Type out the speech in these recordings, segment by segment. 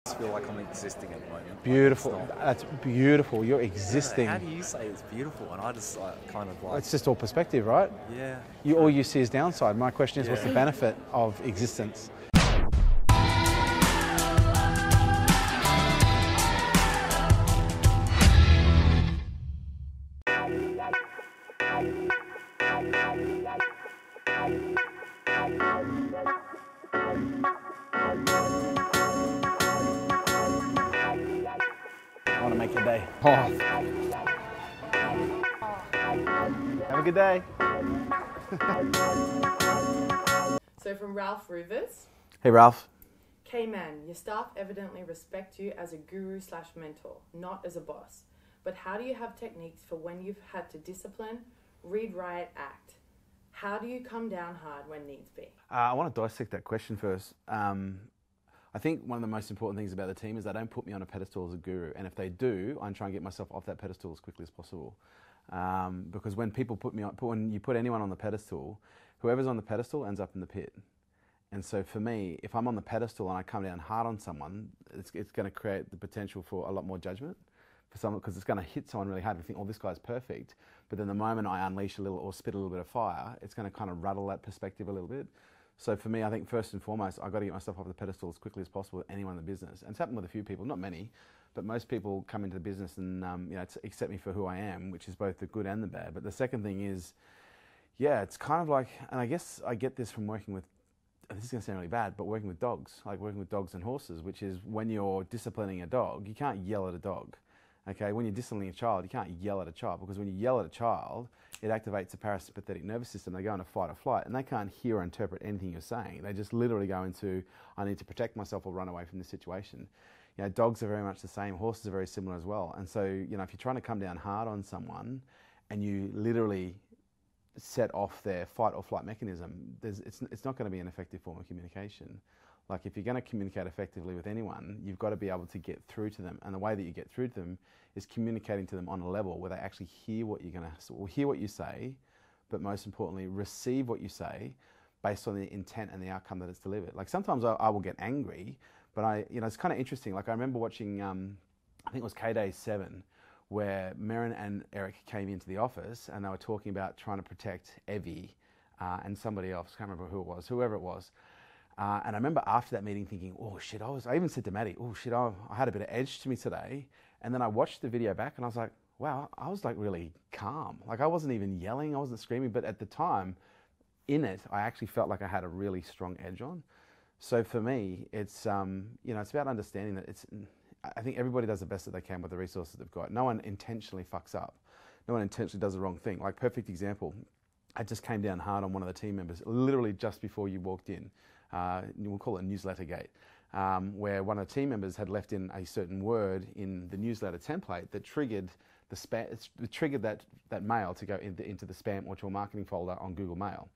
I feel like I'm existing at the moment. Beautiful. Like, That's beautiful. You're existing. how do you say it's beautiful? And I just kind of like. It's just all perspective, right? Yeah. All you see is downside. My question is, what's the Yeah. benefit of existence? I want to make your day. Oh. Have a good day. So from Ralph Rivers, Hey, Ralph. K-Man, your staff evidently respect you as a guru/mentor, not as a boss. But how do you have techniques for when you've had to discipline, read, write, act? How do you come down hard when needs be? I want to dissect that question first. I think one of the most important things about the team is they don't put me on a pedestal as a guru. And if they do, I try and get myself off that pedestal as quickly as possible. Because when people when you put anyone on the pedestal, whoever's on the pedestal ends up in the pit. And so for me, if I'm on the pedestal and I come down hard on someone, it's going to create the potential for a lot more judgment for someone, because it's going to hit someone really hard and think, oh, this guy's perfect. But then the moment I unleash a little or spit a little bit of fire, it's going to kind of rattle that perspective a little bit. So for me, I think first and foremost, I've got to get myself off the pedestal as quickly as possible with anyone in the business. And it's happened with a few people, not many, but most people come into the business and accept me for who I am, which is both the good and the bad. But the second thing is, it's kind of like, and I guess I get this from working with, this is going to sound really bad, but working with dogs, like working with dogs and horses, which is when you're disciplining a dog, you can't yell at a dog. Okay, when you're disciplining a child, you can't yell at a child, because when you yell at a child, it activates the parasympathetic nervous system. They go into fight or flight, and they can't hear or interpret anything you're saying. They just literally go into, I need to protect myself or run away from this situation. Dogs are very much the same. Horses are very similar as well. And so, if you're trying to come down hard on someone and you literally set off their fight or flight mechanism, it's not going to be an effective form of communication. Like, if you're going to communicate effectively with anyone, you've got to be able to get through to them. And the way that you get through to them is communicating to them on a level where they actually hear what you're going to, or hear what you say, but most importantly, receive what you say based on the intent and the outcome that it's delivered. Like, sometimes I will get angry, but it's kind of interesting. Like, I remember watching, I think it was K-Day 7, where Merrin and Eric came into the office and they were talking about trying to protect Evie and somebody else. I can't remember who it was, whoever it was. And I remember after that meeting thinking, oh shit, I even said to Maddie, oh shit, I had a bit of edge to me today. And then I watched the video back and I was like, wow, I was like really calm. Like, I wasn't even yelling, I wasn't screaming, but at the time, in it, I actually felt like I had a really strong edge on. So for me, it's it's about understanding that I think everybody does the best that they can with the resources they've got. No one intentionally fucks up. No one intentionally does the wrong thing. Like, perfect example, I just came down hard on one of the team members, literally just before you walked in. We'll call it newsletter gate, where one of the team members had left in a certain word in the newsletter template that triggered the spam. It triggered that mail to go into the spam or to a marketing folder on Google Mail.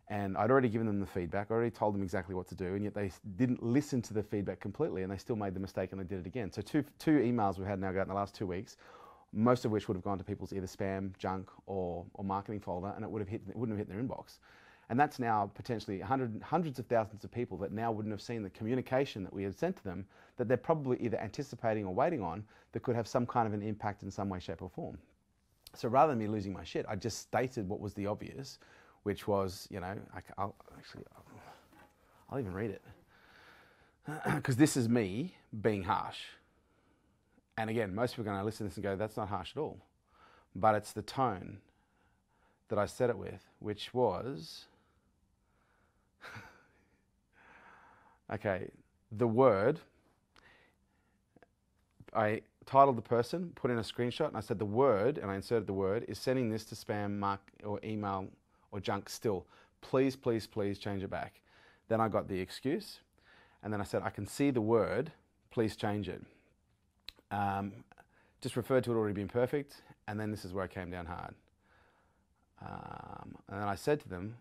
And I'd already given them the feedback, I already told them exactly what to do, and yet they didn't listen to the feedback completely, and they still made the mistake and they did it again. So two emails we've had now go out in the last 2 weeks, most of which would have gone to people's either spam, junk, or marketing folder, and it wouldn't have hit their inbox. And that's now potentially hundreds of thousands of people that now wouldn't have seen the communication that we had sent to them, that they're probably either anticipating or waiting on, that could have some kind of an impact in some way, shape or form. So rather than me losing my shit, I just stated what was the obvious, which was, I'll even read it. Because this is me being harsh. And again, most people are going to listen to this and go, that's not harsh at all. But it's the tone that I said it with, which was, okay, the word, I titled the person, put in a screenshot, and I said the word, and I inserted the word, is sending this to spam, mark, or email, or junk still. Please, please, please change it back. Then I got the excuse, and then I said, I can see the word, please change it. Just referred to it already being perfect, and then this is where I came down hard. And then I said to them,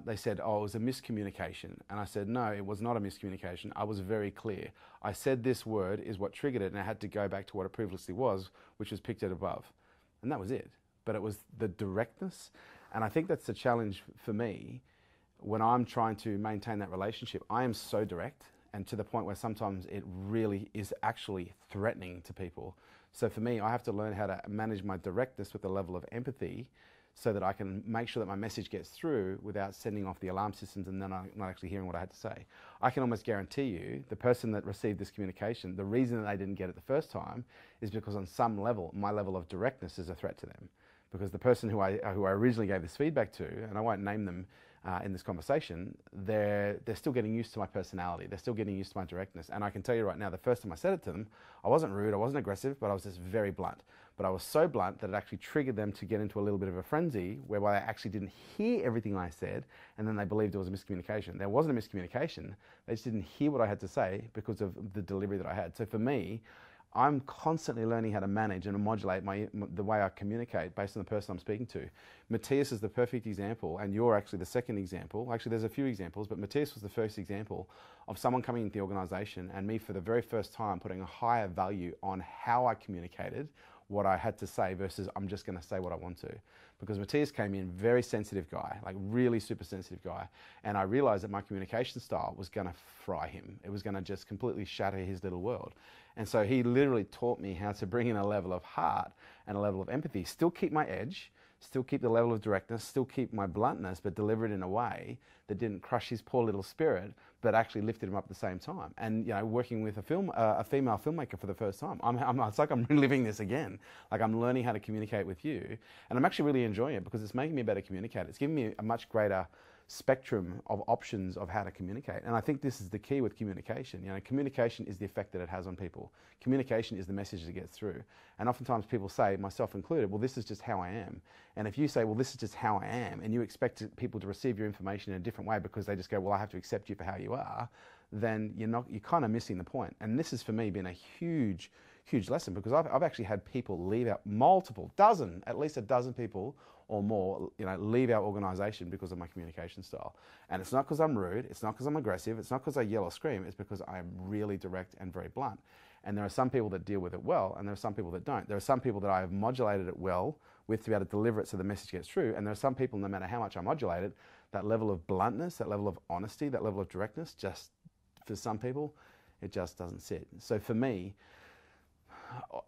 they said, oh, it was a miscommunication. And I said, no, it was not a miscommunication. I was very clear. I said this word is what triggered it, and I had to go back to what it previously was, which was pictured above. And that was it. But it was the directness. And I think that's the challenge for me when I'm trying to maintain that relationship. I am so direct, and to the point where sometimes it really is actually threatening to people. So for me, I have to learn how to manage my directness with a level of empathy so that I can make sure that my message gets through without sending off the alarm systems and then I'm not actually hearing what I had to say. I can almost guarantee you the person that received this communication, the reason that they didn't get it the first time is because on some level, my level of directness is a threat to them. Because the person who I originally gave this feedback to, and I won't name them in this conversation, they're still getting used to my personality. They're still getting used to my directness. And I can tell you right now, the first time I said it to them, I wasn't rude, I wasn't aggressive, but I was just very blunt. But I was so blunt that it actually triggered them to get into a little bit of a frenzy whereby they actually didn't hear everything I said and then they believed it was a miscommunication. There wasn't a miscommunication, they just didn't hear what I had to say because of the delivery that I had. So for me, I'm constantly learning how to manage and modulate the way I communicate based on the person I'm speaking to. Matthias is the perfect example, and you're actually the second example. Actually, there's a few examples, but Matthias was the first example of someone coming into the organisation and me for the very first time putting a higher value on how I communicated what I had to say versus I'm just going to say what I want to. Because Matthias came in, very sensitive guy, like really super sensitive guy, and I realised that my communication style was going to fry him. It was going to just completely shatter his little world. And so he literally taught me how to bring in a level of heart and a level of empathy, still keep my edge, still keep the level of directness, still keep my bluntness, but deliver it in a way that didn't crush his poor little spirit, but actually lifted him up at the same time. And you know, working with a female filmmaker for the first time, it's like I'm reliving this again. Like I'm learning how to communicate with you, and I'm actually really enjoying it because it's making me a better communicator. It's giving me a much greater spectrum of options of how to communicate. And I think this is the key with communication. You know, communication is the effect that it has on people. Communication is the message that gets through. And oftentimes people say, myself included, well, this is just how I am. And if you say, well, this is just how I am, and you expect people to receive your information in a different way because they just go, well, I have to accept you for how you are, then you're kind of missing the point. And this has for me been a huge lesson because I've actually had people leave out at least a dozen people or more, you know, leave our organisation because of my communication style. And it's not because I'm rude, it's not because I'm aggressive, it's not because I yell or scream, it's because I'm really direct and very blunt. And there are some people that deal with it well, and there are some people that don't. There are some people that I have modulated it well with to be able to deliver it so the message gets through, and there are some people, no matter how much I modulate it, that level of bluntness, that level of honesty, that level of directness, just, for some people, it just doesn't sit. So for me,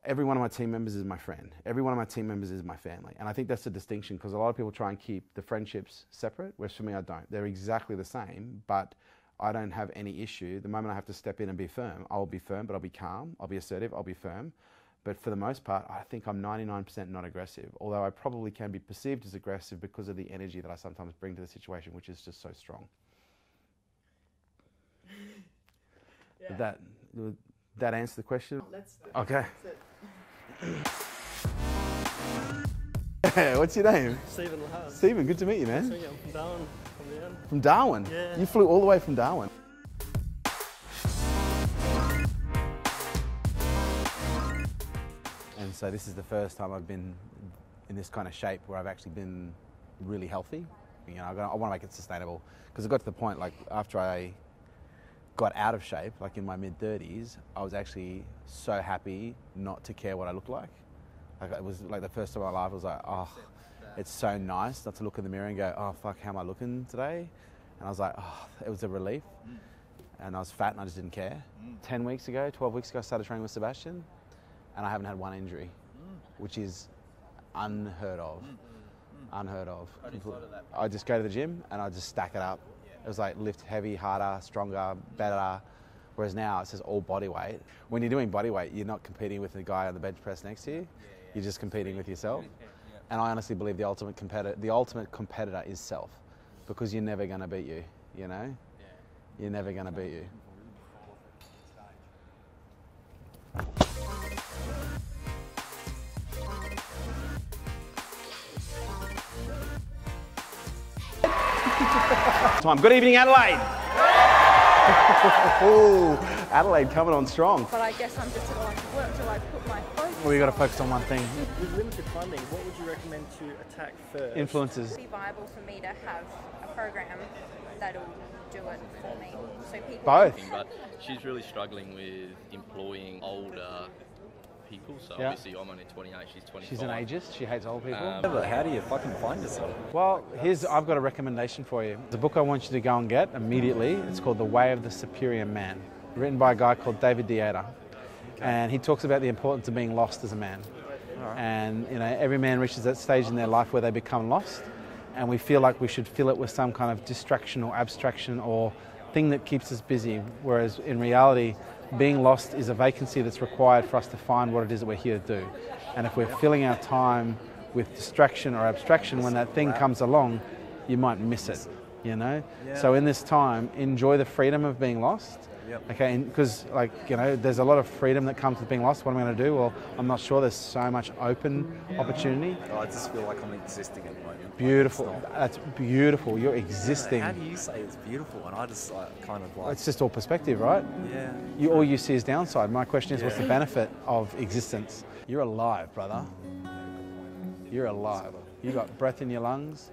every one of my team members is my friend. Every one of my team members is my family. And I think that's the distinction because a lot of people try and keep the friendships separate, whereas for me, I don't. They're exactly the same, but I don't have any issue. The moment I have to step in and be firm, I'll be firm, but I'll be calm. I'll be assertive, I'll be firm. But for the most part, I think I'm 99% not aggressive, although I probably can be perceived as aggressive because of the energy that I sometimes bring to the situation, which is just so strong. Yeah. That answer the question? Okay. What's your name? Stephen Lahaz. Stephen, good to meet you, man. I'm from Darwin, from the end. From Darwin? Yeah. You flew all the way from Darwin. And so this is the first time I've been in this kind of shape where I've actually been really healthy. You know, I want to make it sustainable because it got to the point, like, after I got out of shape, like in my mid-30s, I was actually so happy not to care what I looked like. Like it was like the first time in my life, I was like, oh, it's so nice not to look in the mirror and go, oh, fuck, how am I looking today? And I was like, oh, it was a relief. And I was fat and I just didn't care. 12 weeks ago, I started training with Sebastian and I haven't had one injury, which is unheard of. Unheard of. I just go to the gym and I just stack it up. It was like lift heavy, harder, stronger, better. Whereas now it's just all body weight. When you're doing body weight, you're not competing with the guy on the bench press next to you. You're just competing with yourself. And I honestly believe the ultimate competitor is self, because you're never going to beat you. You know, you're never going to beat you. Time. Good evening, Adelaide. Oh, Adelaide coming on strong. But I guess I'm just going to work till I put my focus. Well, you got to focus on one thing. With limited funding, what would you recommend to attack first? Influencers. It'd be viable for me to have a program that'll do it for me. So people. Both. But she's really struggling with employing older people. So Yeah. obviously I'm only 28, she's 25. She's an ageist. She hates old people. Yeah, but how do you fucking find yourself? Well, I've got a recommendation for you. The book I want you to go and get immediately. It's called The Way of the Superior Man, written by a guy called David Deida. And he talks about the importance of being lost as a man. And every man reaches that stage in their life where they become lost, and we feel like we should fill it with some kind of distraction or abstraction or thing that keeps us busy, whereas in reality, being lost is a vacancy that's required for us to find what it is that we're here to do. And if we're filling our time with distraction or abstraction, when that thing comes along, you might miss it, Yeah. So in this time, enjoy the freedom of being lost. Yep. Okay, because there's a lot of freedom that comes with being lost. What am I going to do? Well, I'm not sure. There's so much open opportunity. I just feel like I'm existing at the moment. Beautiful. Like, it's not- That's beautiful. You're existing. How do you say it's beautiful? And I just kind of like. It's just all perspective, right? Yeah. All you see is downside. My question is, what's the Yeah. benefit of existence? You're alive, brother. You're alive. You got breath in your lungs.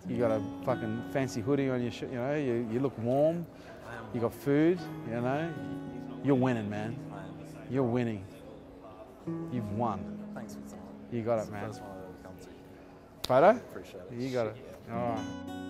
You got a fucking fancy hoodie on your shirt. You look warm. You got food. You're winning, man. You're winning. You've won. Thanks for your time. You got It's it, the man. first one I've ever come to. Photo? Appreciate it. You got it. All right.